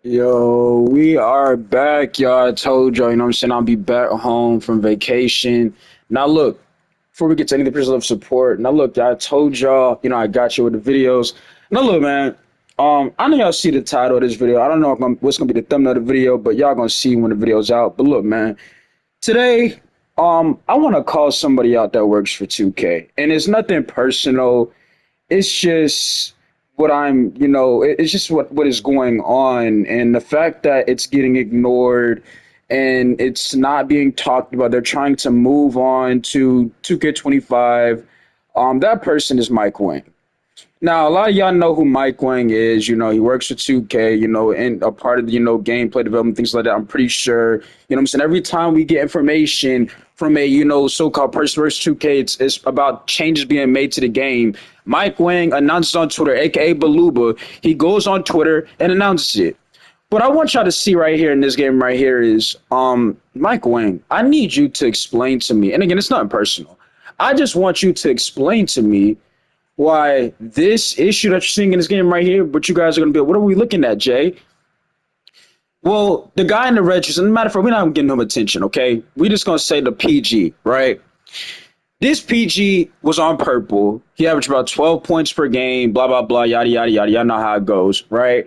Yo, we are back, y'all. I told y'all, what I'm saying? I'll be back home from vacation. Now, look, before we get to any of the of support, now, look, I told y'all, I got you with the videos. Now, look, man, I know y'all see the title of this video. I don't know what's going to be the thumbnail of the video, but y'all going to see when the video's out. But look, man, today, I want to call somebody out that works for 2K. And it's nothing personal. It's just it's just what is going on, and the fact that it's getting ignored and it's not being talked about. They're trying to move on to 2K25. That person is Mike Wang. Now, a lot of y'all know who Mike Wang is. He works for 2K, and a part of the, gameplay development, things like that. I'm pretty sure, I'm saying? Every time we get information from a, so-called person versus 2K, it's about changes being made to the game. Mike Wang announces on Twitter, aka Beluba. He goes on Twitter and announces it. What I want y'all to see right here in this game right here is Mike Wang, I need you to explain to me, and again, it's not personal. I just want you to explain to me why this issue that you're seeing in this game right here, but you guys are going to be, what are we looking at, Jay? Well, the guy in the red shoes, and matter of fact, we're not even getting him attention, okay? We just going to say the PG, right? This PG was on purple. He averaged about 12 points per game, blah, blah, blah, yada, yada, yada. Y'all know how it goes, right?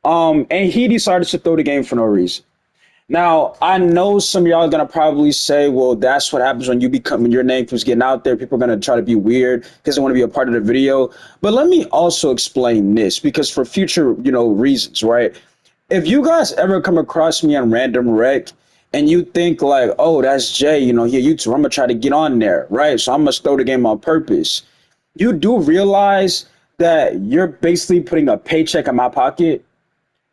And he decided to throw the game for no reason. Now, I know some of y'all are gonna probably say, well, that's what happens when when your name keeps getting out there. People are gonna try to be weird because they want to be a part of the video. But let me also explain this because for future, reasons, right? If you guys ever come across me on random rec and you think like, oh, that's Jay, he a YouTuber, I'm gonna try to get on there, right? So I'm gonna throw the game on purpose. You do realize that you're basically putting a paycheck in my pocket.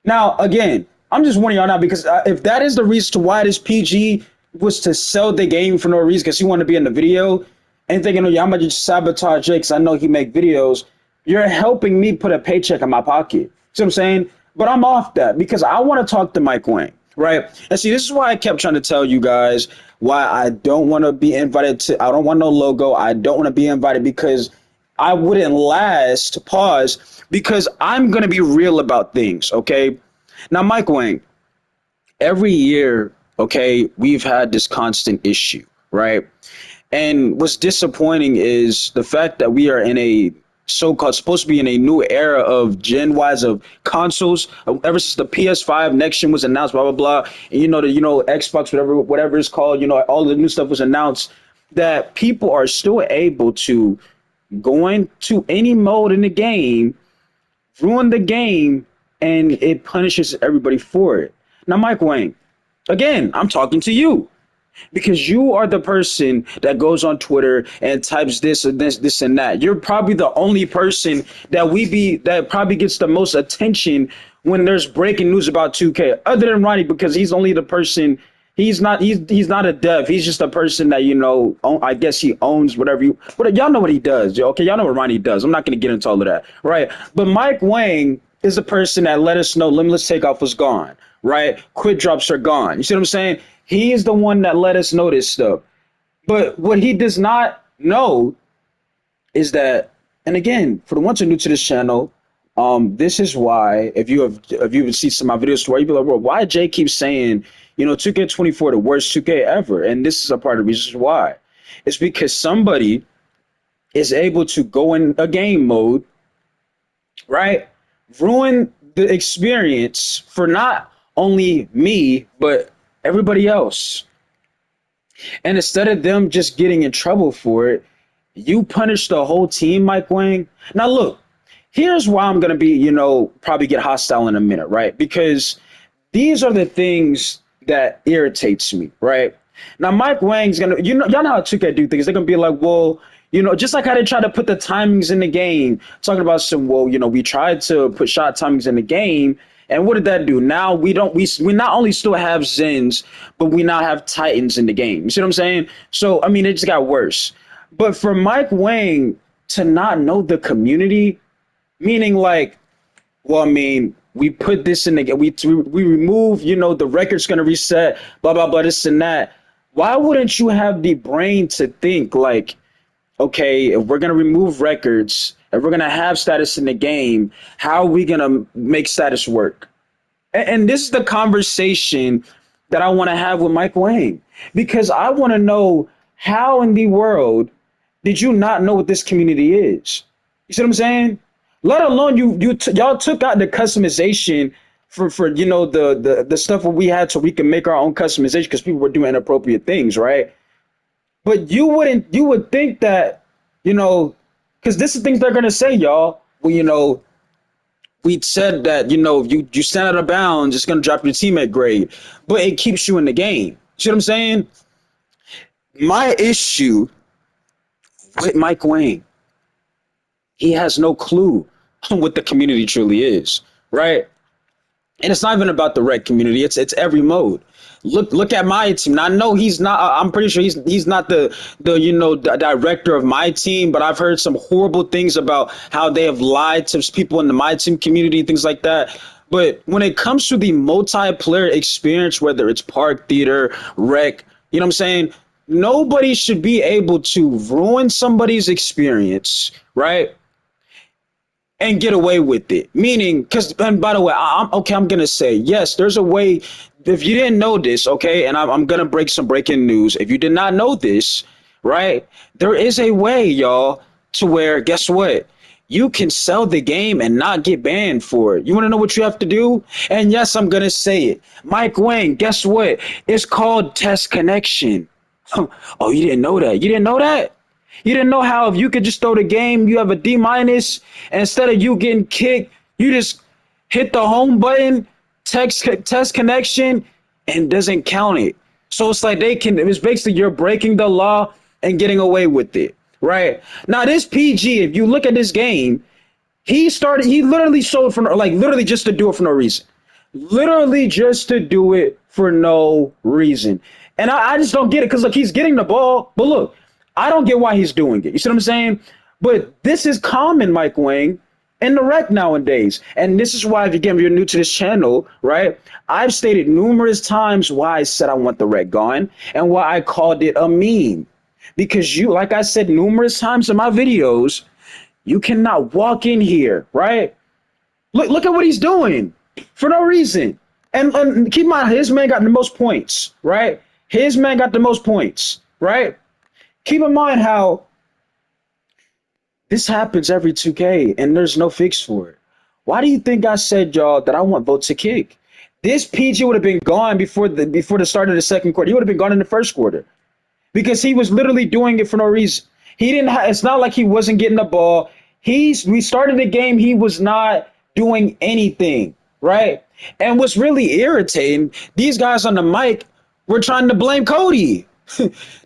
Now, again, I'm just warning y'all now because if that is the reason to why this PG was to sell the game for no reason because he wanted to be in the video and thinking, oh, yeah, I'm going to just sabotage Jake because I know he make videos, you're helping me put a paycheck in my pocket. See what I'm saying? But I'm off that because I want to talk to Mike Wang, right? And see, this is why I kept trying to tell you guys why I don't want to be invited to, I don't want no logo. I don't want to be invited because I wouldn't last, pause, because I'm going to be real about things, okay? Now, Mike Wang, every year, okay, we've had this constant issue, right? And what's disappointing is the fact that we are in a so-called supposed to be in a new era of gen wise of consoles. Ever since the PS5 next gen was announced, blah blah blah, and Xbox, whatever it's called, all the new stuff was announced. That people are still able to go into any mode in the game, ruin the game, and it punishes everybody for it. Now, Mike Wang, again, I'm talking to you because you are the person that goes on Twitter and types this and this and that. You're probably the only person that probably gets the most attention when there's breaking news about 2K, other than Ronnie, because he's only the person. He's not a dev. He's just a person that I guess he owns whatever you. But y'all know what he does. Okay, y'all know what Ronnie does. I'm not going to get into all of that, right? But Mike Wang is the person that let us know Limitless Takeoff was gone, right? Quit drops are gone. You see what I'm saying? He is the one that let us know this stuff. But what he does not know is that, and again, for the ones who are new to this channel, this is why if you would see some of my videos where you'd be like, well, why Jay keeps saying, 2K24 the worst 2K ever, and this is a part of the reason why. It's because somebody is able to go in a game mode, right? Ruin the experience for not only me, but everybody else. And instead of them just getting in trouble for it, you punish the whole team, Mike Wang. Now, look, here's why I'm going to be, probably get hostile in a minute, right? Because these are the things that irritates me, right? Now, Mike Wang's going to, y'all know how 2K do things. They're going to be like, well, just like how they try to put the timings in the game, talking about some, well, we tried to put shot timings in the game. And what did that do? Now we not only still have Zens, but we now have Titans in the game. You see what I'm saying? So, I mean, it just got worse. But for Mike Wang to not know the community, meaning like, well, I mean, we put this in the game, we remove, the record's gonna reset, blah blah blah, this and that. Why wouldn't you have the brain to think like, okay, if we're gonna remove records, if we're gonna have status in the game, how are we gonna make status work? And this is the conversation that I want to have with Mike Wang because I want to know how in the world did you not know what this community is? You see what I'm saying? Let alone y'all took out the customization for the stuff where we had so we can make our own customization because people were doing inappropriate things, right? But you would think that you know because this is things they're gonna say, y'all. Well, we said that you stand out of bounds, it's gonna drop your teammate grade, but it keeps you in the game. See what I'm saying? My issue with Mike Wayne, he has no clue what the community truly is, right? And it's not even about the red community. It's every mode. Look at my team. Now, I know he's not. I'm pretty sure he's not the director of my team. But I've heard some horrible things about how they have lied to people in the my team community, things like that. But when it comes to the multiplayer experience, whether it's park theater, rec, you know what I'm saying? Nobody should be able to ruin somebody's experience, right? And get away with it. Meaning, because, and by the way, I'm okay. I'm gonna say yes. There's a way. If you didn't know this, okay, and I'm gonna break some breaking news. If you did not know this, right, there is a way, y'all, to where guess what? You can sell the game and not get banned for it. You want to know what you have to do? And yes, I'm gonna say it. Mike Wang, guess what? It's called test connection. Oh, you didn't know that? You didn't know that? You didn't know how if you could just throw the game, you have a D minus, and instead of you getting kicked, you just hit the home button, test connection, and doesn't count it. So it's like it's basically you're breaking the law and getting away with it, right? Now this PG, if you look at this game, he literally sold for like literally just to do it for no reason. Literally just to do it for no reason. And I just don't get it because look, he's getting the ball, but look, I don't get why he's doing it. You see what I'm saying? But this is common, Mike Wang, in the rec nowadays. And this is why, if you're new to this channel, right? I've stated numerous times why I said I want the rec gone and why I called it a meme. Because like I said numerous times in my videos, you cannot walk in here, right? Look at what he's doing for no reason. And keep in mind, his man got the most points, right? His man got the most points, right? Keep in mind how this happens every 2K and there's no fix for it. Why do you think I said, y'all, that I want vote to kick? This PG would have been gone before the start of the second quarter. He would have been gone in the first quarter because he was literally doing it for no reason. He didn't. It's not like he wasn't getting the ball. We started the game. He was not doing anything, right? And what's really irritating, these guys on the mic were trying to blame Cody.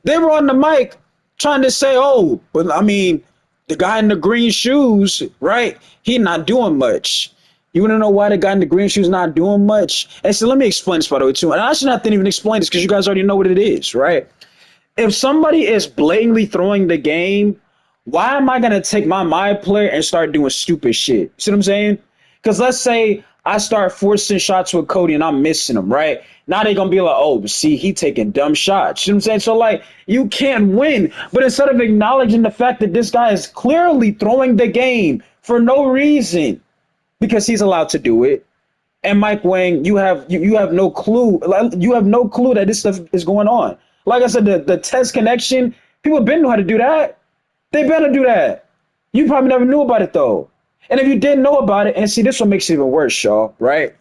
They were on the mic trying to say, oh, but I mean, the guy in the green shoes, right? He not doing much. You want to know why the guy in the green shoes not doing much? And so let me explain this, by the way, too. And I should not even explain this because you guys already know what it is, right? If somebody is blatantly throwing the game, why am I going to take my player and start doing stupid shit? See what I'm saying? Because let's say I start forcing shots with Cody and I'm missing them, right? Now they're going to be like, oh, see, he taking dumb shots. You know what I'm saying? So, like, you can't win. But instead of acknowledging the fact that this guy is clearly throwing the game for no reason because he's allowed to do it. And Mike Wang, you have no clue. You have no clue that this stuff is going on. Like I said, the test connection, people have been know how to do that. They better do that. You probably never knew about it, though. And if you didn't know about it, and see, this one makes it even worse, y'all, right?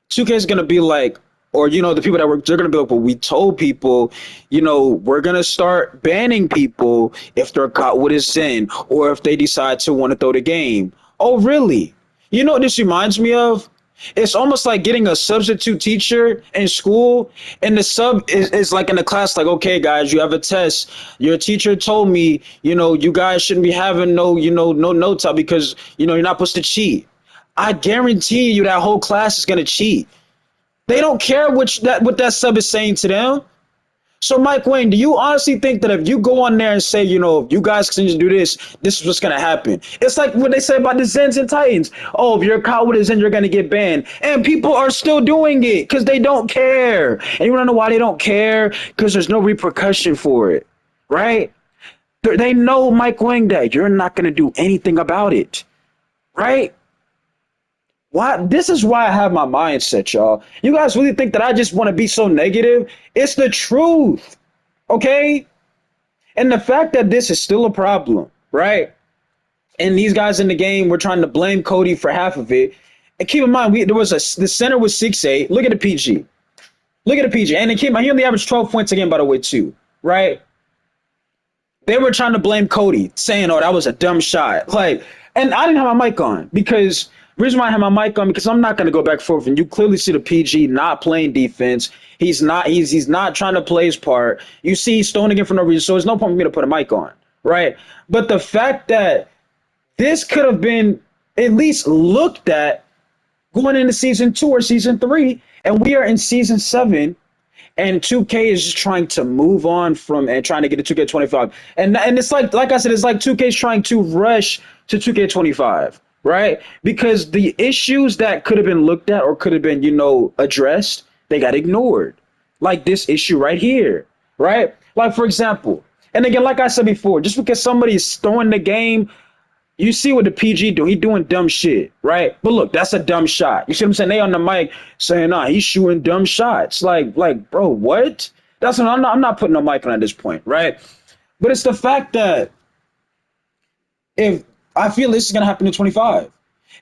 2K is going to be like, or, the people that work, they're going to be like, well, we told people, we're going to start banning people if they're caught with a sin or if they decide to want to throw the game. Oh, really? You know what this reminds me of? It's almost like getting a substitute teacher in school, and the sub is like in the class, like, okay, guys, you have a test. Your teacher told me, you guys shouldn't be having no notes out because, you're not supposed to cheat. I guarantee you that whole class is going to cheat. They don't care what that sub is saying to them. So, Mike Wayne, do you honestly think that if you go on there and say, if you guys continue to do this, this is what's going to happen? It's like what they say about the Zens and Titans. Oh, if you're caught with a Zen, you're going to get banned. And people are still doing it because they don't care. And you want to know why they don't care? Because there's no repercussion for it, right? They know, Mike Wayne, that you're not going to do anything about it, right? Why? This is why I have my mindset, y'all. You guys really think that I just want to be so negative? It's the truth, okay? And the fact that this is still a problem, right? And these guys in the game were trying to blame Cody for half of it. And keep in mind, the center was 6'8". Look at the PG. Look at the PG. And keep in mind, he only averaged 12 points again, by the way, too, right? They were trying to blame Cody, saying, "Oh, that was a dumb shot." Like, and I didn't have my mic on because the reason why I have my mic on because I'm not going to go back and forth. And you clearly see the PG not playing defense. He's not trying to play his part. You see, he's throwing again for no reason. So there's no point for me to put a mic on, right? But the fact that this could have been at least looked at going into season 2 or season 3, and we are in season 7 and 2K is just trying to move on from and trying to get to 2K25. And it's like I said, it's like 2K is trying to rush to 2K25, right? Because the issues that could have been looked at or could have been, addressed, they got ignored. Like this issue right here, right? Like for example, and again, like I said before, just because somebody is throwing the game, you see what the PG do. He doing dumb shit, right? But look, that's a dumb shot. You see what I'm saying? They on the mic saying, "Nah, he's shooting dumb shots." Like, bro, what? That's what I'm not putting a mic on at this point, right? But it's the fact that if I feel this is gonna happen in 25.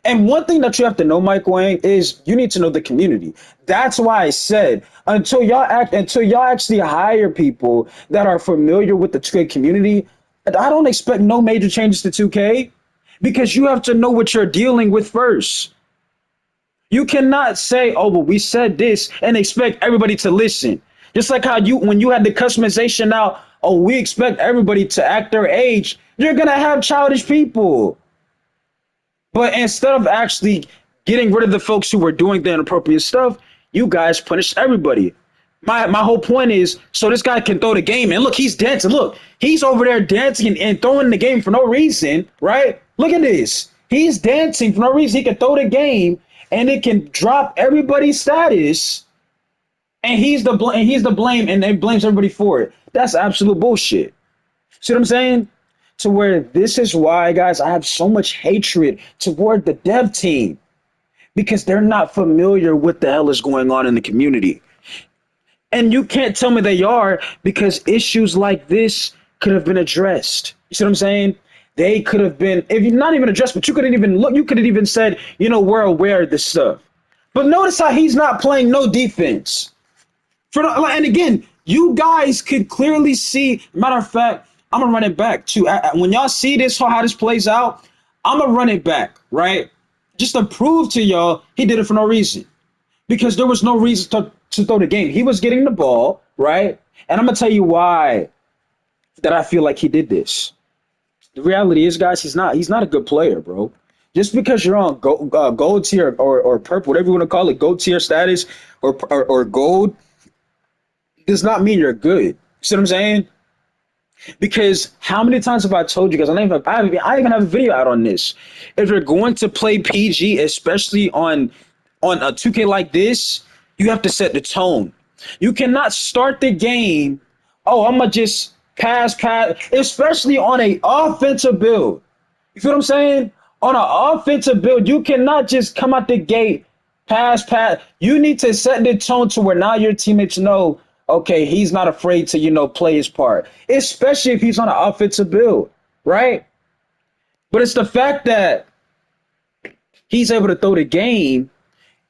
And one thing that you have to know, Mike Wang, is you need to know the community. That's why I said until y'all actually hire people that are familiar with the 2K community, I don't expect no major changes to 2K because you have to know what you're dealing with first. You cannot say, "Oh, but we said this," and expect everybody to listen. Just like how when you had the customization now, "Oh, we expect everybody to act their age." You're gonna have childish people. But instead of actually getting rid of the folks who were doing the inappropriate stuff, you guys punish everybody. My whole point is so this guy can throw the game and look, he's dancing. Look, he's over there dancing and throwing the game for no reason, right? Look at this. He's dancing for no reason. He can throw the game and it can drop everybody's status, and he's the blame, and it blames everybody for it. That's absolute bullshit. See what I'm saying? To where this is why, guys, I have so much hatred toward the dev team because they're not familiar with the hell is going on in the community. And you can't tell me they are because issues like this could have been addressed. You see what I'm saying? They could have been, if you're not even addressed, but you couldn't even look, you could have even said, we're aware of this stuff. But notice how he's not playing no defense. And again, you guys could clearly see, matter of fact, I'm gonna run it back too. When y'all see this, how this plays out, I'm gonna run it back, right? Just to prove to y'all he did it for no reason. Because there was no reason to throw the game. He was getting the ball, right? And I'm gonna tell you why that I feel like he did this. The reality is, guys, he's not a good player, bro. Just because you're on gold tier or purple, whatever you want to call it, gold tier status or gold, does not mean you're good. See what I'm saying? Because how many times have I told you guys? I even have a video out on this. If you're going to play PG, especially on a 2K like this, you have to set the tone. You cannot start the game. Oh, I'm gonna just pass, especially on a offensive build. You feel what I'm saying? On an offensive build, you cannot just come out the gate, pass. You need to set the tone to where now your teammates know, okay, he's not afraid to, play his part, especially if he's on an offensive build, right? But it's the fact that he's able to throw the game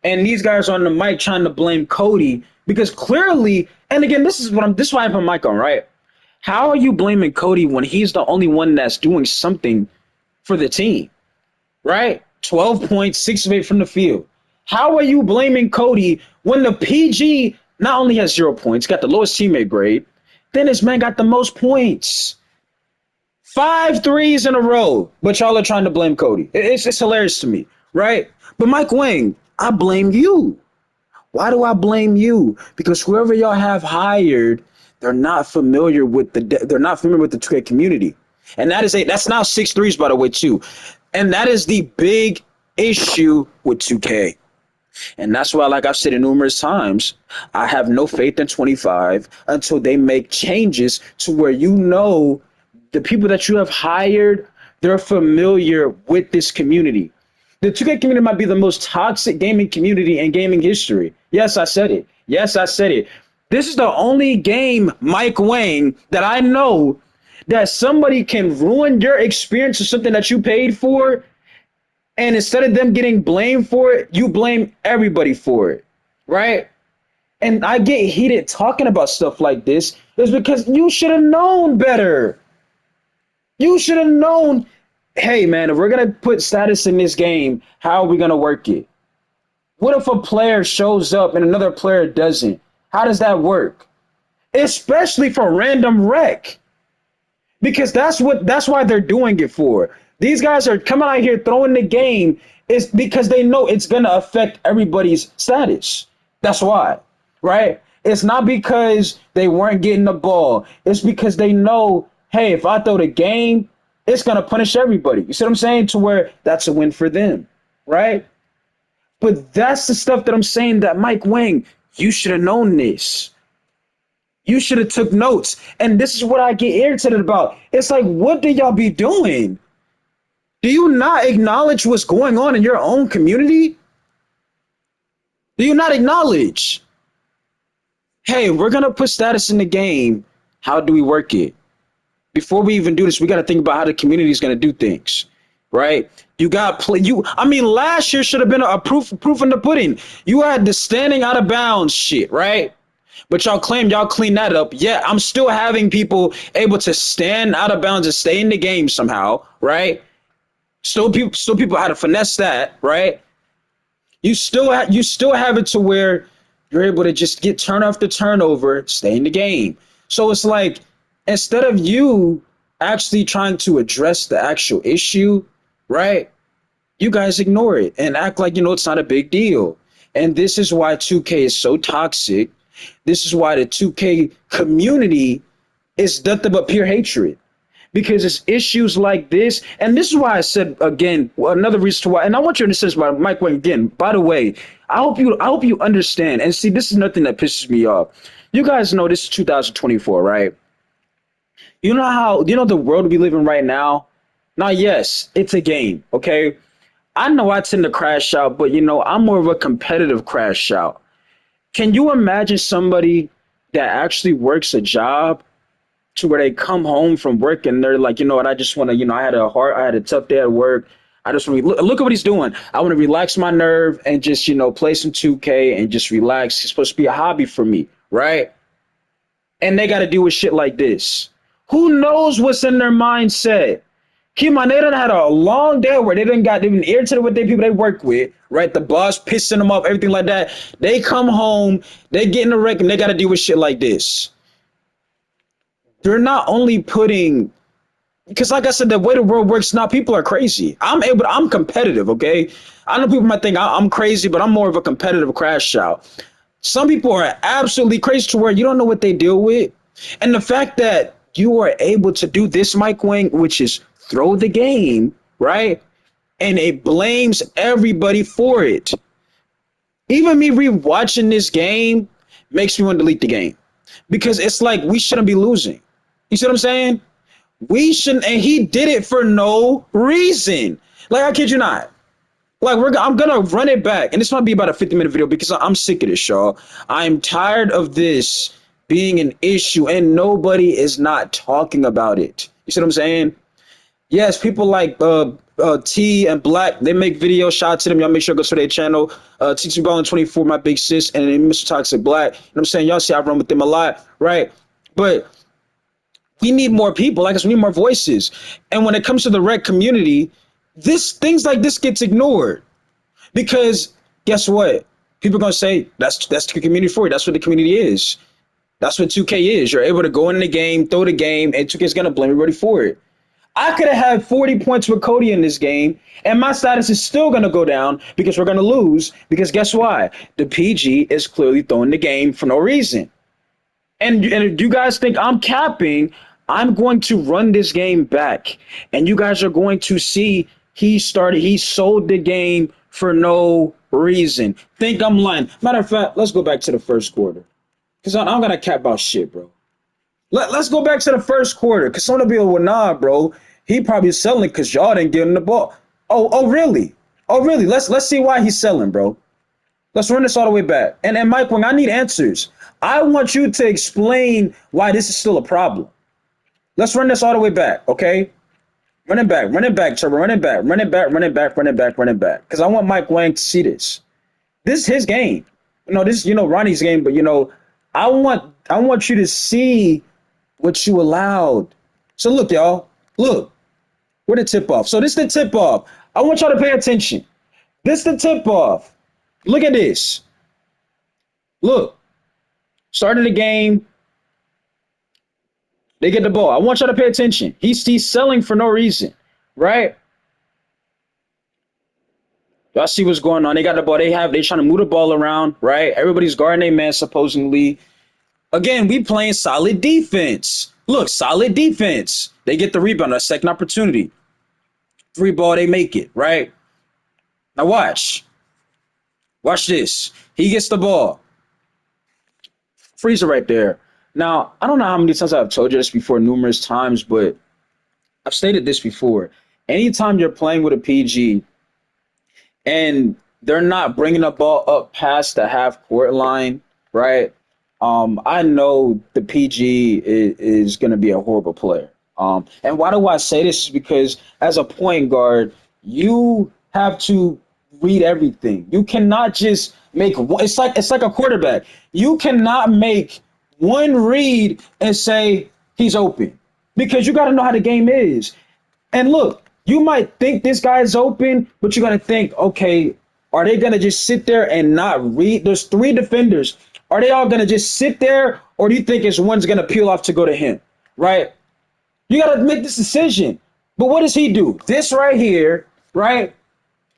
and these guys are on the mic trying to blame Cody because clearly, and again, this is why I have my mic on, right? How are you blaming Cody when he's the only one that's doing something for the team, right? 12 points, 6 of 8 from the field. How are you blaming Cody when the PG not only has 0 points, got the lowest teammate grade, then this man got the most points. 5 threes in a row, but y'all are trying to blame Cody. It's hilarious to me, right? But Mike Wang, I blame you. Why do I blame you? Because whoever y'all have hired, they're not familiar with the 2K community. And that's now 6 threes, by the way, too. And that is the big issue with 2K. And that's why, like I've said it numerous times, I have no faith in 25 until they make changes to where the people that you have hired, they're familiar with this community. The 2K community might be the most toxic gaming community in gaming history. Yes, I said it. Yes, I said it. This is the only game, Mike Wang, that I know that somebody can ruin your experience of something that you paid for, and instead of them getting blamed for it, you blame everybody for it, right? And I get heated talking about stuff like this is because you should have known better. You should have known, hey man, if we're gonna put status in this game, how are we gonna work it? What if a player shows up and another player doesn't? How does that work? Especially for random wreck. Because that's why they're doing it for. These guys are coming out here throwing the game is because they know it's gonna affect everybody's status. That's why, right? It's not because they weren't getting the ball. It's because they know, hey, if I throw the game, it's gonna punish everybody. You see what I'm saying? To where that's a win for them, right? But that's the stuff that I'm saying that Mike Wang, you should have known this. You should have took notes. And this is what I get irritated about. It's like, what do y'all be doing? Do you not acknowledge what's going on in your own community? Do you not acknowledge, hey, we're gonna put status in the game. How do we work it? Before we even do this, we got to think about how the community is going to do things, right? You got play. I mean, last year should have been a proof in the pudding. You had the standing out of bounds shit, right? But y'all claim y'all clean that up. Yeah, I'm still having people able to stand out of bounds and stay in the game somehow, right? Still people how to finesse that, right? You still have it to where you're able to just get turn after turnover, stay in the game. So it's like instead of you actually trying to address the actual issue, right? You guys ignore it and act like it's not a big deal. And this is why 2K is so toxic. This is why the 2K community is nothing but pure hatred because it's issues like this. And this is why I said again, another reason to why, and I want you to understand this by Mike Wang again. By the way, I hope you understand. And see, this is nothing that pisses me off. You guys know this is 2024, right? You know the world we live in right now? Now, yes, it's a game, okay? I know I tend to crash out, but I'm more of a competitive crash out. Can you imagine somebody that actually works a job to where they come home from work and they're like, you know what, I just want to, I had a tough day at work. I just want to look at what he's doing. I want to relax my nerve and just, play some 2K and just relax. It's supposed to be a hobby for me, right? And they got to deal with shit like this. Who knows what's in their mindset? Keep in mind, they done had a long day where they've been irritated with their people they work with, right? The boss pissing them off, everything like that. They come home, they get in the wreck, and they got to deal with shit like this. They're not only putting, because like I said, the way the world works now, people are crazy. I'm competitive, okay? I know people might think I'm crazy, but I'm more of a competitive crash out. Some people are absolutely crazy to where you don't know what they deal with. And the fact that you are able to do this, Mike Wang, which is throw the game, right? And it blames everybody for it. Even me rewatching this game makes me want to delete the game because it's like we shouldn't be losing. You see what I'm saying? We shouldn't, and he did it for no reason. Like I kid you not. Like I'm gonna run it back, and this might be about a 50-minute video because I'm sick of this, y'all. I'm tired of this being an issue, and nobody is not talking about it. You see what I'm saying? Yes, people like T and Black, they make videos. Shout out to them. Y'all make sure to go to their channel. T2 Ballin 24, my big sis, and then Mr. Toxic Black. You know what I'm saying? Y'all see I run with them a lot, right? But we need more people. Like us, we need more voices. And when it comes to the rec community, things like this gets ignored because guess what? People are gonna say that's the community for you. That's what the community is. That's what 2K is. You're able to go in the game, throw the game, and 2K is gonna blame everybody for it. I could have had 40 points with Cody in this game, and my status is still going to go down because we're going to lose. Because guess why? The PG is clearly throwing the game for no reason. And if you guys think I'm capping, I'm going to run this game back. And you guys are going to see he sold the game for no reason. Think I'm lying. Matter of fact, let's go back to the first quarter. Because I'm going to cap about shit, bro. Let's go back to the first quarter, because some of the people were, nah, bro. He probably selling because y'all didn't give him the ball. Oh, really? Oh, really? Let's see why he's selling, bro. Let's run this all the way back. And Mike Wang, I need answers. I want you to explain why this is still a problem. Let's run this all the way back, okay? Run it back, Trevor, run it back, run it back, run it back, run it back, run it back. Because I want Mike Wang to see this. This is his game. This is, Ronnie's game, but I want you to see what you allowed. So look, y'all. Look, where the tip off. So this is the tip off. I want y'all to pay attention. This is the tip off. Look at this. Look. Started the game. They get the ball. I want y'all to pay attention. He's selling for no reason, right? Y'all see what's going on. They got the ball. They trying to move the ball around, right? Everybody's guarding their man, supposedly. Again, we playing solid defense. Look, solid defense. They get the rebound, a second opportunity. Three ball, they make it, right? Now watch. Watch this. He gets the ball. Freezer right there. Now, I don't know how many times I've told you this before, numerous times, but I've stated this before. Anytime you're playing with a PG and they're not bringing the ball up past the half court line, right? I know the PG is going to be a horrible player. And why do I say this? Is because as a point guard, you have to read everything. You cannot just make one. It's like a quarterback. You cannot make one read and say he's open because you got to know how the game is. And look, you might think this guy is open, but you got to think, okay, are they going to just sit there and not read? There's three defenders. Are they all going to just sit there, or do you think it's one's going to peel off to go to him, right? You got to make this decision. But what does he do? This right here, right?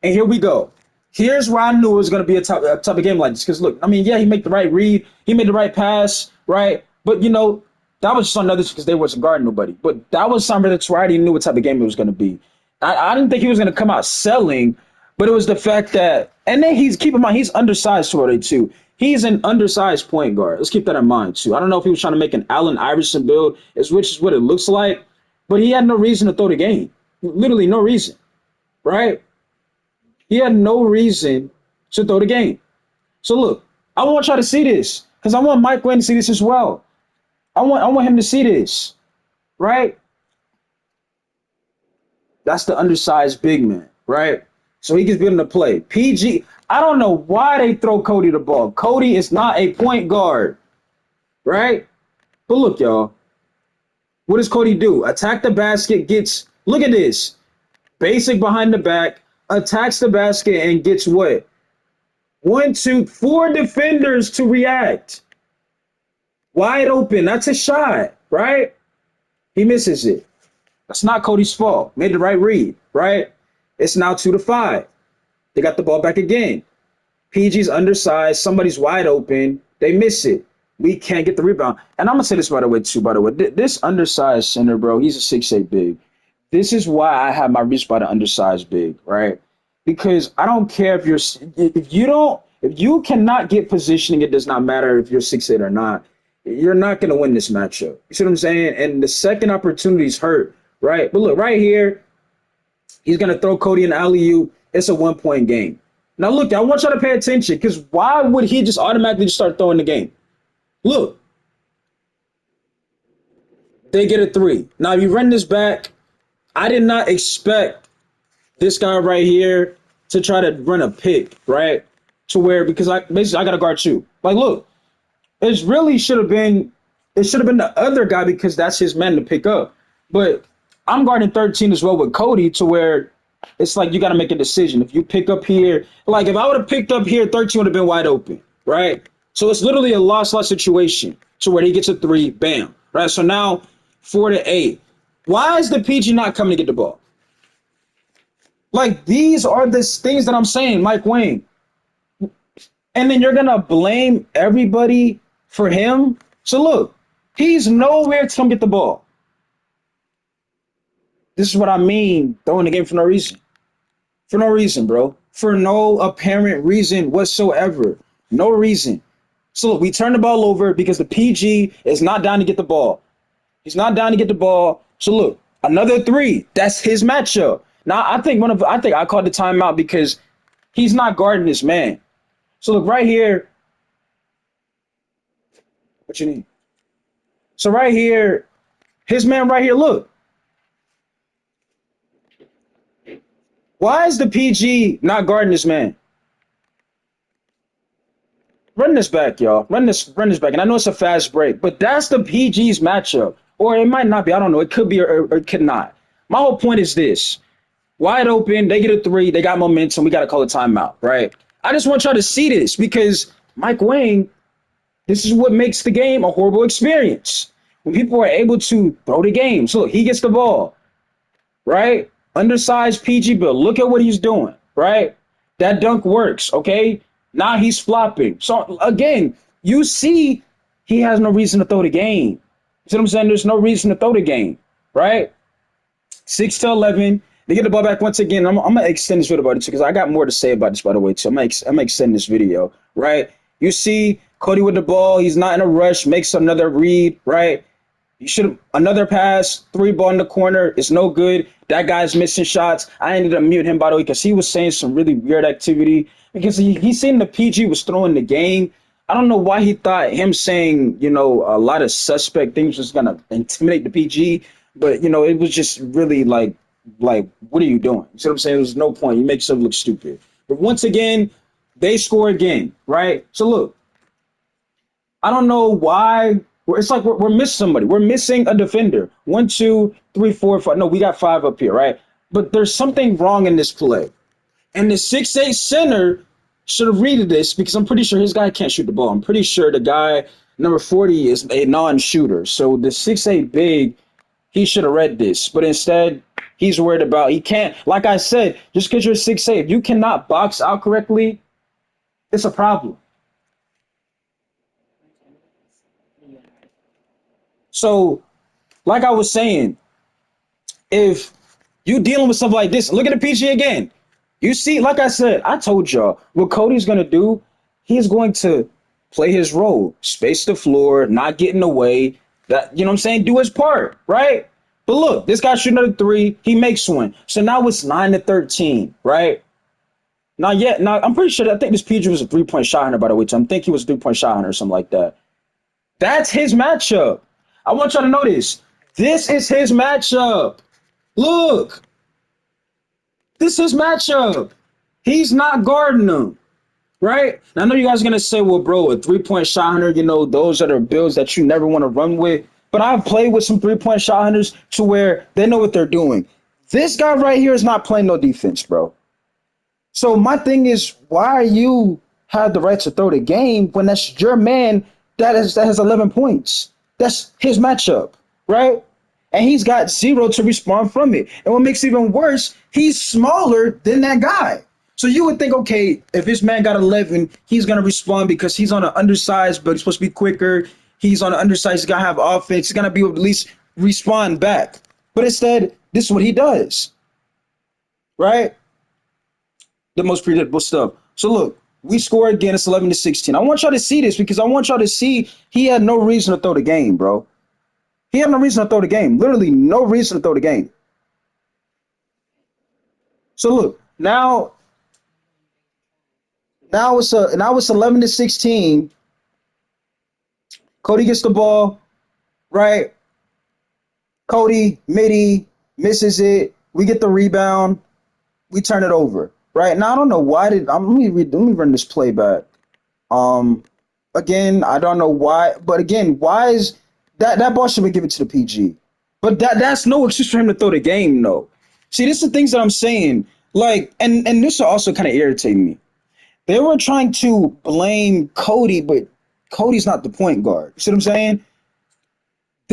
And here we go. Here's where I knew it was going to be a type of game like this. Because, look, I mean, yeah, he made the right read. He made the right pass, right? But, that was just on others because they wasn't guarding nobody. But that was something that's where I already knew what type of game it was going to be. I didn't think he was going to come out selling, but it was the fact that, and then keep in mind, he's undersized 202. He's an undersized point guard. Let's keep that in mind, too. I don't know if he was trying to make an Allen Iverson build, which is what it looks like, but he had no reason to throw the game. Literally no reason, right? He had no reason to throw the game. So, look, I want y'all to see this because I want Mike Wang to see this as well. I want him to see this, right? That's the undersized big man, right? So he gets given the play. PG, I don't know why they throw Cody the ball. Cody is not a point guard, right? But look, y'all. What does Cody do? Attack the basket, look at this. Basic behind the back, attacks the basket, and gets what? 1, 2, 4 defenders to react. Wide open. That's a shot, right? He misses it. That's not Cody's fault. Made the right read, right? It's now 2-5. They got the ball back again. PG's undersized. Somebody's wide open. They miss it. We can't get the rebound. And I'm going to say this, by the way, too, This undersized center, bro, he's a 6'8" big. This is why I have my reach by the undersized big, right? Because I don't care if you cannot get positioning, it does not matter if you're 6'8" or not. You're not going to win this matchup. You see what I'm saying? And the second opportunity's hurt, right? But look, right here, he's going to throw Cody an alley-oop. It's a 1-point game. Now, look, I want y'all to pay attention because why would he just automatically just start throwing the game? Look, they get a 3. Now, if you run this back, I did not expect this guy right here to try to run a pick, right? To where, because I got to guard you. Like, look, it should have been the other guy because that's his man to pick up. But I'm guarding 13 as well with Cody to where it's like you got to make a decision. If you pick up here, like if I would have picked up here, 13 would have been wide open, right? So it's literally a lost situation to where he gets a 3, bam, right? So now 4-8. Why is the PG not coming to get the ball? Like these are the things that I'm saying, Mike Wang. And then you're going to blame everybody for him? So look, he's nowhere to come get the ball. This is what I mean, throwing the game for no reason. For no reason, bro. For no apparent reason whatsoever. No reason. So look, we turn the ball over because the PG is not down to get the ball. He's not down to get the ball. So look, another 3. That's his matchup. Now I think I called the timeout because he's not guarding this man. So look right here. What you need? So right here, his man right here. Look, why is the PG not guarding this man? Run this back, y'all. Run this back. And I know it's a fast break, but that's the PG's matchup. Or it might not be. I don't know. It could be or it could not. My whole point is this. Wide open, they get a three, they got momentum. We got to call a timeout, right? I just want y'all to see this because Mike Wang, this is what makes the game a horrible experience. When people are able to throw the game. So look, he gets the ball, right? Undersized PG Bill. Look at what he's doing, right? That dunk works, okay? Now he's flopping. So again, you see he has no reason to throw the game. You see what I'm saying? There's no reason to throw the game, right? 6 to 11. They get the ball back once again. I'm gonna extend this video about it too because I got more to say about this, by the way. Too. I'm gonna extend this video, right? You see Cody with the ball. He's not in a rush. Makes another read, right? You should another pass, three ball in the corner. It's no good. That guy's missing shots. I ended up muting him, by the way, because he was saying some really weird activity because he seen the PG was throwing the game. I don't know why he thought him saying, a lot of suspect things was gonna intimidate the PG, but it was just really like, what are you doing? You see what I'm saying? There's no point. You make yourself look stupid. But once again, they score again, right? So look, I don't know why. It's like we're missing somebody. We're missing a defender. One, two, three, four, five. No, we got five up here, right? But there's something wrong in this play. And the 6'8" center should have read this because I'm pretty sure his guy can't shoot the ball. I'm pretty sure the guy, number 40, is a non-shooter. So the 6'8" big, he should have read this. But instead, he's worried about, he can't, like I said, just because you're 6'8", if you cannot box out correctly, it's a problem. So, like I was saying, if you dealing with stuff like this, look at the PG again. You see, like I said, I told y'all what Cody's gonna do. He's going to play his role, space the floor, not get in the way. That you know what I'm saying? Do his part, right? But look, this guy shooting another three. He makes one. So now it's 9 to 13, right? Not yet. Now I'm pretty sure. I think this PG was a 3-point shot hunter, by the way. So I think he was a 3-point shot hunter or something like that. That's his matchup. I want y'all to know this. This is his matchup. Look, this is his matchup. He's not guarding them, right? And I know you guys are gonna say, well, bro, a 3-point shot hunter, those are the builds that you never want to run with. But I've played with some 3-point shot hunters to where they know what they're doing. This guy right here is not playing no defense, bro. So my thing is, why you have the right to throw the game when that's your man that has 11 points? That's his matchup, right? And he's got zero to respond from it. And what makes it even worse, he's smaller than that guy. So you would think, okay, if this man got 11, he's going to respond because he's on an undersized, but he's supposed to be quicker. He's on an undersized, he's going to have offense. He's going to be able to at least respond back. But instead, this is what he does, right? The most predictable stuff. So look, we score again. It's 11 to 16. I want y'all to see this because I want y'all to see he had no reason to throw the game, bro. He had no reason to throw the game. Literally no reason to throw the game. So look, now it's 11 to 16. Cody gets the ball, right? Cody, midi, misses it. We get the rebound. We turn it over. Right now, I don't know why let me run this play back. Um, Again, I don't know why, but again, why is that ball should be given to the PG? But that's no excuse for him to throw the game, though. See, this is the things that I'm saying. Like, and this will also kind of irritate me. They were trying to blame Cody, but Cody's not the point guard. You see what I'm saying?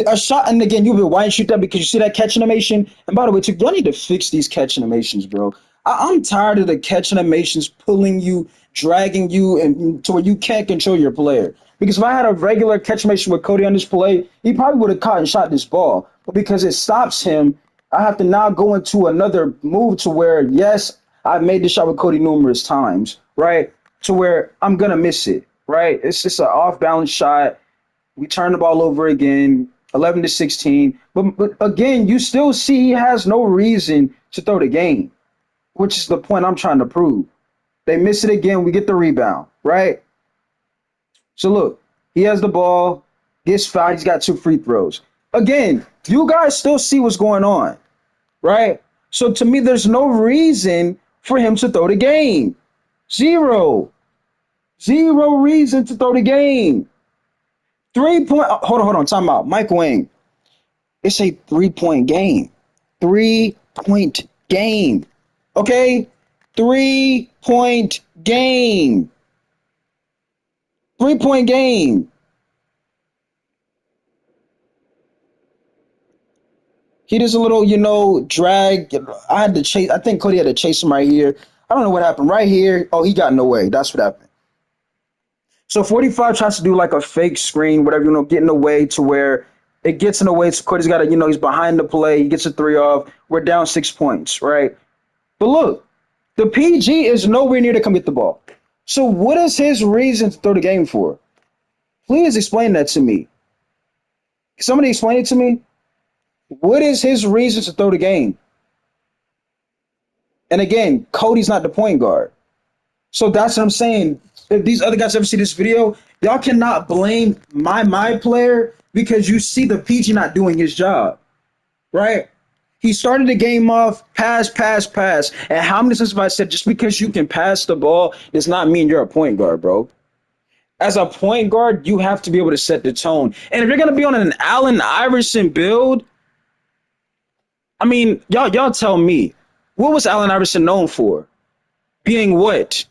A shot, and again, you'll be why you shoot that because you see that catch animation. And by the way, too, y'all need to fix these catch animations, bro. I'm tired of the catch animations pulling you, dragging you, and to where you can't control your player. Because if I had a regular catch animation with Cody on this play, he probably would have caught and shot this ball. But because it stops him, I have to now go into another move to where, yes, I've made this shot with Cody numerous times, right? To where I'm gonna miss it, right? It's just an off balance shot. We turn the ball over again. 11-16. But again, you still see he has no reason to throw the game, which is the point I'm trying to prove. They miss it again. We get the rebound, right? So look, he has the ball, gets fouled. He's got two free throws. Again, you guys still see what's going on, right? So to me, there's no reason for him to throw the game. Zero. Zero reason to throw the game. 3 point. Hold on. Time out. Mike Wang. It's a 3 point game. 3 point game. Okay? 3 point game. 3 point game. He does a little, drag. I had to chase. I think Cody had to chase him right here. I don't know what happened. Right here. Oh, he got in the way. That's what happened. So 45 tries to do like a fake screen, whatever, get in the way to where it gets in the way. So Cody's got to, he's behind the play. He gets a three off. We're down 6 points, right? But look, the PG is nowhere near to come get the ball. So what is his reason to throw the game for? Please explain that to me. Can somebody explain it to me? What is his reason to throw the game? And again, Cody's not the point guard. So that's what I'm saying. If these other guys ever see this video, y'all cannot blame my player because you see the PG not doing his job, right? He started the game off, pass, pass, pass. And how many times have I said just because you can pass the ball does not mean you're a point guard, bro? As a point guard, you have to be able to set the tone. And if you're gonna be on an Allen Iverson build, I mean, y'all tell me, what was Allen Iverson known for? Being what?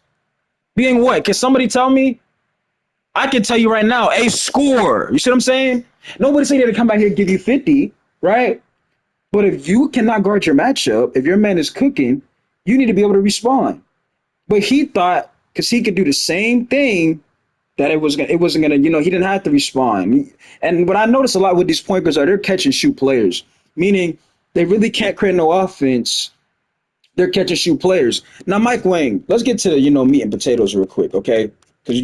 Being what? Can somebody tell me? I can tell you right now, a score. You see what I'm saying? Nobody saying to come back here and give you 50, right? But if you cannot guard your matchup, if your man is cooking, you need to be able to respond. But he thought because he could do the same thing that it wasn't gonna, he didn't have to respond. And what I notice a lot with these point guards are they're catch and shoot players, meaning they really can't create no offense. They're catch and shoot players. Now, Mike Wang, let's get to meat and potatoes real quick, okay? Because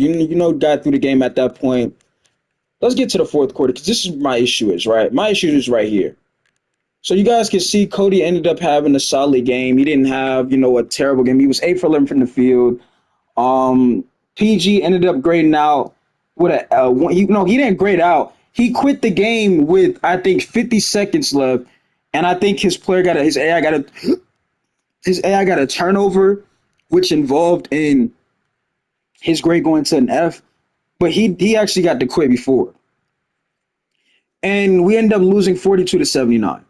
got through the game at that point. Let's get to the fourth quarter because this is my issue is right. My issue is right here. So you guys can see Cody ended up having a solid game. He didn't have a terrible game. He was 8 for 11 from the field. PG ended up grading out with he didn't grade out. He quit the game with I think 50 seconds left, and I think his AI got a turnover, which involved in his grade going to an F, but he actually got to quit before. And we ended up losing 42-79.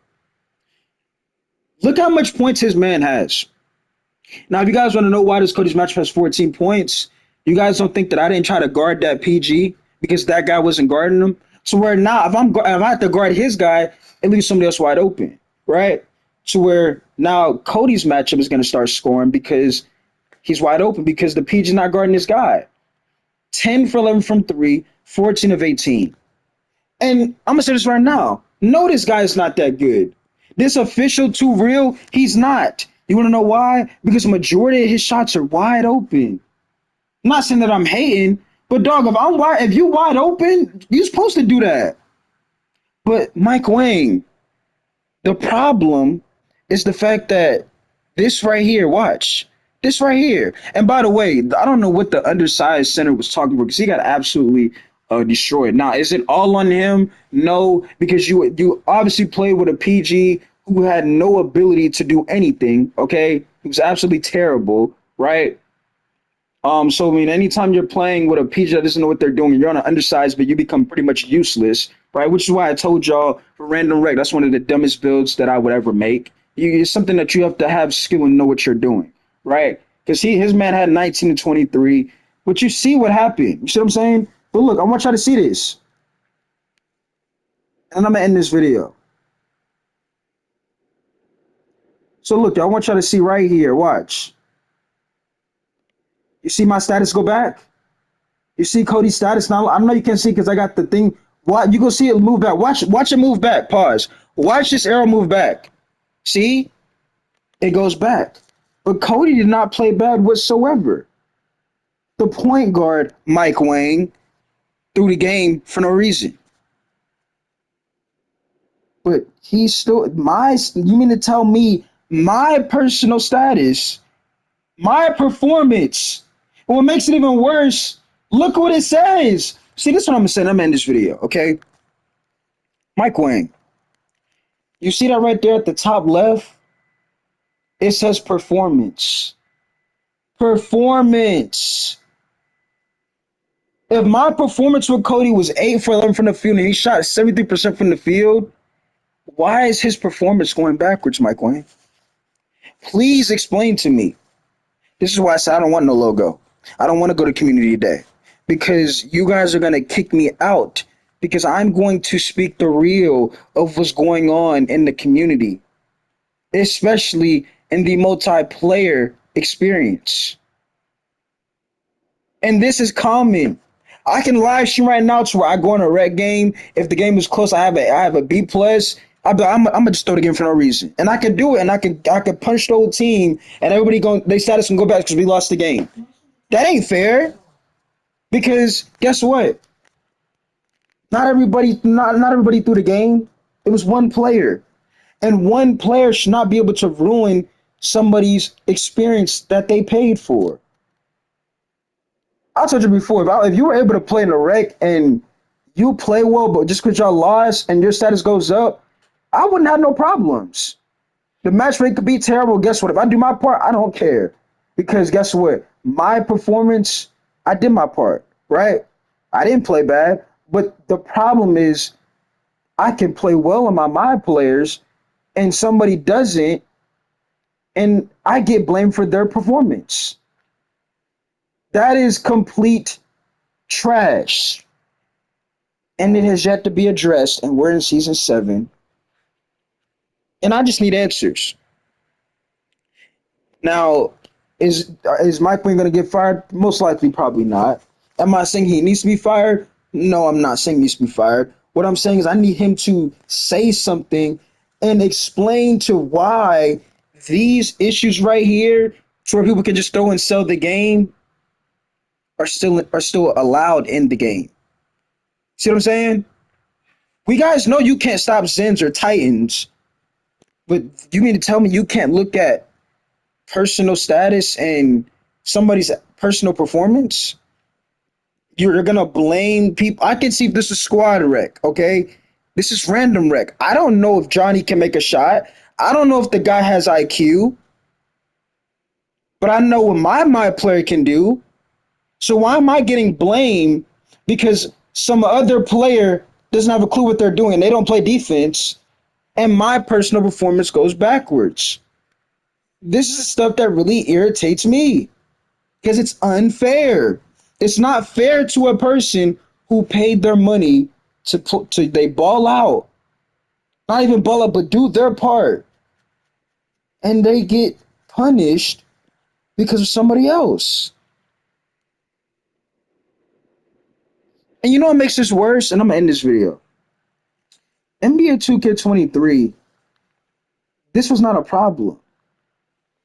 Look how much points his man has. Now, if you guys want to know why this Cody's matchup has 14 points, you guys don't think that I didn't try to guard that PG because that guy wasn't guarding him. So where now, if I have to guard his guy, it leaves somebody else wide open, right? To where now Cody's matchup is going to start scoring because he's wide open because the PG's not guarding this guy. 10 for 11 from three, 14 of 18. And I'm going to say this right now. No, this guy is not that good. This official too real, he's not. You want to know why? Because the majority of his shots are wide open. I'm not saying that I'm hating, but dog, if you wide open, you're supposed to do that. But Mike Wang, the problem is the fact that this right here, watch. This right here. And by the way, I don't know what the undersized center was talking about because he got absolutely destroyed. Now, is it all on him? No, because you obviously played with a PG who had no ability to do anything, okay? He was absolutely terrible, right? So I mean, anytime you're playing with a PG that doesn't know what they're doing, you're on an undersized, but you become pretty much useless, right? Which is why I told y'all for random rec, that's one of the dumbest builds that I would ever make. It's something that you have to have skill and know what you're doing, right? Because his man had 19 and 23, but you see what happened. You see what I'm saying? But look, I want y'all to see this, and I'm gonna end this video. So look, I want y'all to see right here. Watch. You see my status go back? You see Cody's status now? I know you can't see because I got the thing. What you go see it move back. Watch it move back. Pause. Watch this arrow move back. See? It goes back. But Cody did not play bad whatsoever. The point guard, Mike Wang, threw the game for no reason. But he's still my. You mean to tell me my personal status, my performance? And what makes it even worse? Look what it says. See, this is what I'm saying. I'm in this video, okay? Mike Wang. You see that right there at the top left? It says performance. Performance. If my performance with Cody was 8 for 11 from the field and he shot 73% from the field, why is his performance going backwards, Mike Wang? Please explain to me. This is why I said I don't want no logo. I don't want to go to community day because you guys are going to kick me out because I'm going to speak the real of what's going on in the community, especially in the multiplayer experience. And this is common. I can live stream right now to where I go in a red game. If the game is close, I have a B plus. I'm gonna just throw the game for no reason, and I can do it, and I can punch the whole team, and everybody going they status and go back because we lost the game. That ain't fair because guess what? Not everybody threw the game. It was one player, and one player should not be able to ruin somebody's experience that they paid for. I told you before, if you were able to play in the rec and you play well, but just because y'all lost and your status goes up, I wouldn't have no problems. The match rate could be terrible. Guess what? If I do my part, I don't care. Because guess what? My performance, I did my part, right? I didn't play bad. But the problem is I can play well on my players and somebody doesn't, and I get blamed for their performance. That is complete trash. And it has yet to be addressed. And we're in season 7. And I just need answers. Now, is Mike Wayne going to get fired? Most likely, probably not. Am I saying he needs to be fired? No, I'm not saying he needs to be fired. What I'm saying is I need him to say something and explain to why these issues right here, to where people can just throw and sell the game, are still allowed in the game. See what I'm saying? We guys know you can't stop Zens or Titans, but you mean to tell me you can't look at personal status and somebody's personal performance? You're gonna blame people. I can see if this is squad wreck, okay? This is random wreck. I don't know if Johnny can make a shot. I don't know if the guy has IQ, but I know what my player can do. So why am I getting blamed because some other player doesn't have a clue what they're doing and they don't play defense and my personal performance goes backwards? This is the stuff that really irritates me because it's unfair. It's not fair to a person who paid their money to they ball out, not even ball out, but do their part, and they get punished because of somebody else. And you know what makes this worse? And I'm gonna end this video. NBA 2K23, this was not a problem.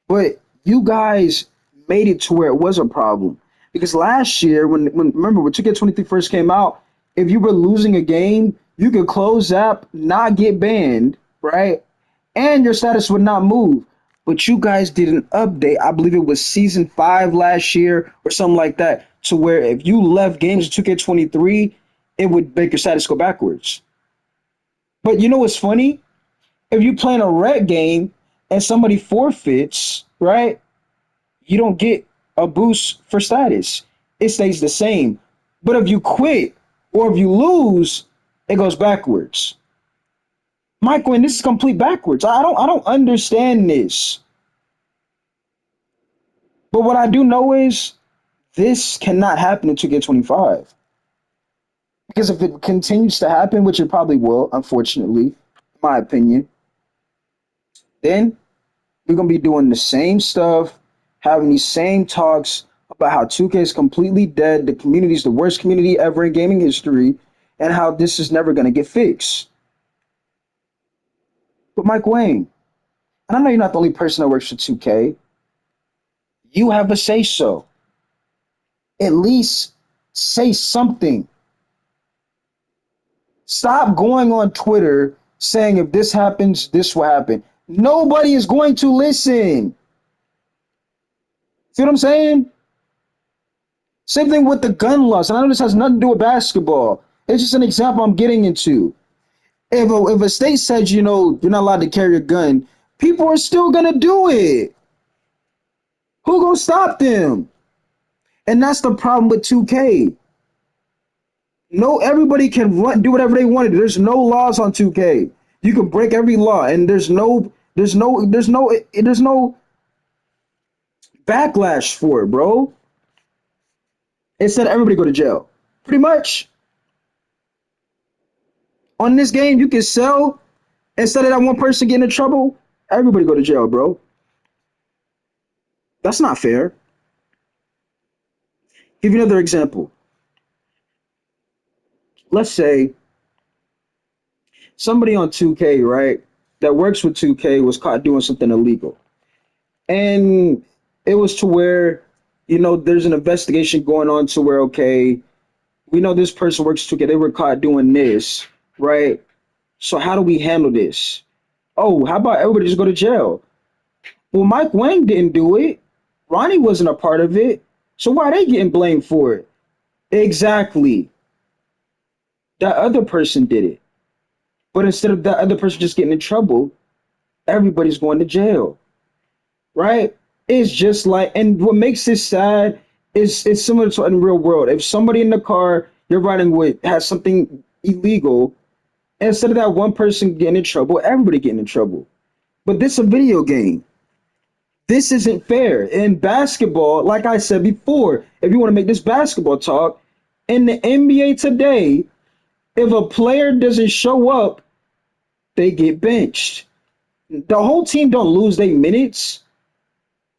But you guys made it to where it was a problem. Because last year, when remember when 2K23 first came out, if you were losing a game, you could close app, not get banned, right? And your status would not move. But you guys did an update. I believe it was season 5 last year or something like that, to where if you left games of 2K23, it would make your status go backwards. But you know what's funny? If you play in a red game and somebody forfeits, right? You don't get a boost for status. It stays the same. But if you quit or if you lose, it goes backwards. Michael, and this is complete backwards. I don't understand this. But what I do know is this cannot happen in 2K25. Because if it continues to happen, which it probably will, unfortunately, in my opinion, then we're gonna be doing the same stuff, having these same talks about how 2K is completely dead, the community is the worst community ever in gaming history, and how this is never gonna get fixed. But Mike Wayne, and I know you're not the only person that works for 2K, you have a say so. At least say something. Stop going on Twitter saying if this happens, this will happen. Nobody is going to listen. See what I'm saying? Same thing with the gun laws. And I know this has nothing to do with basketball. It's just an example I'm getting into. If a state says, you're not allowed to carry a gun, people are still gonna do it. Who gonna stop them? And that's the problem with 2K. No, everybody can do whatever they want to do. There's no laws on 2K. You can break every law, and there's no backlash for it, bro. Instead, everybody go to jail. Pretty much on this game, you can sell instead of that one person getting in trouble. Everybody go to jail, bro. That's not fair. Give you another example. Let's say somebody on 2K, right, that works with 2K was caught doing something illegal. And it was to where, there's an investigation going on to where, okay, we know this person works 2K, they were caught doing this, right? So how do we handle this? Oh, how about everybody just go to jail? Well, Mike Wang didn't do it. Ronnie wasn't a part of it. So why are they getting blamed for it? Exactly. That other person did it. But instead of that other person just getting in trouble, everybody's going to jail, right? It's just like, and what makes this sad is it's similar to in real world. If somebody in the car you're riding with has something illegal, instead of that one person getting in trouble, everybody getting in trouble. But this is a video game. This isn't fair. In basketball, like I said before, if you want to make this basketball talk, in the NBA today, if a player doesn't show up, they get benched. The whole team don't lose their minutes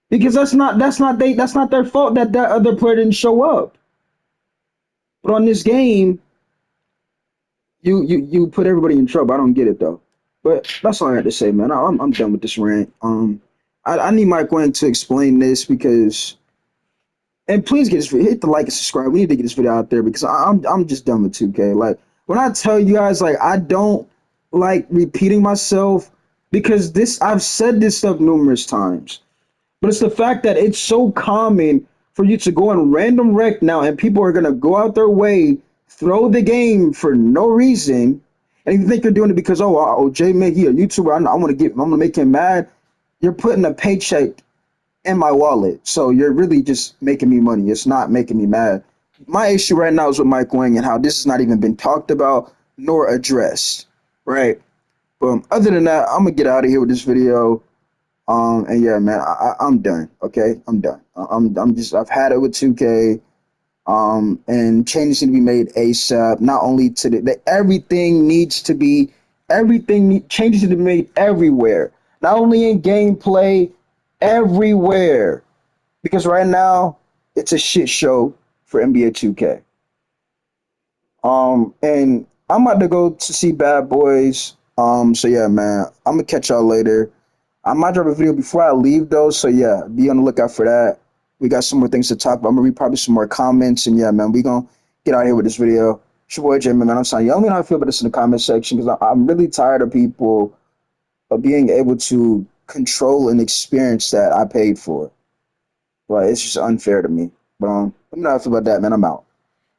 because that's not their fault that that other player didn't show up. But on this game, you put everybody in trouble. I don't get it though. But that's all I had to say, man. I'm done with this rant. I need Mike Wang to explain this because, and please get this video, hit the like and subscribe. We need to get this video out there because I'm just done with 2K. Like when I tell you guys, like I don't like repeating myself because this I've said this stuff numerous times. But it's the fact that it's so common for you to go on random wreck now, and people are gonna go out their way, throw the game for no reason, and you think you're doing it because Jay May, he a YouTuber. I'm gonna make him mad. You're putting a paycheck in my wallet, so you're really just making me money. It's not making me mad. My issue right now is with Mike Wang and how this has not even been talked about nor addressed. Right. But other than that, I'm gonna get out of here with this video. And yeah, man, I'm done. Okay, I'm done. I've had it with 2K. And changes need to be made ASAP. Not only to everything needs to be changes need to be made everywhere. Not only in gameplay, everywhere. Because right now it's a shit show for NBA 2K. And I'm about to go to see Bad Boys. So yeah, man, I'm gonna catch y'all later. I might drop a video before I leave though, so yeah, be on the lookout for that. We got some more things to talk about. I'm gonna read probably some more comments, and yeah, man, we gonna get out of here with this video. It's your boy Jay, man. I'm sorry, y'all let me know how I feel about this in the comment section because I'm really tired of people of being able to control an experience that I paid for. Like it's just unfair to me. But let me know how I feel about that, man. I'm out.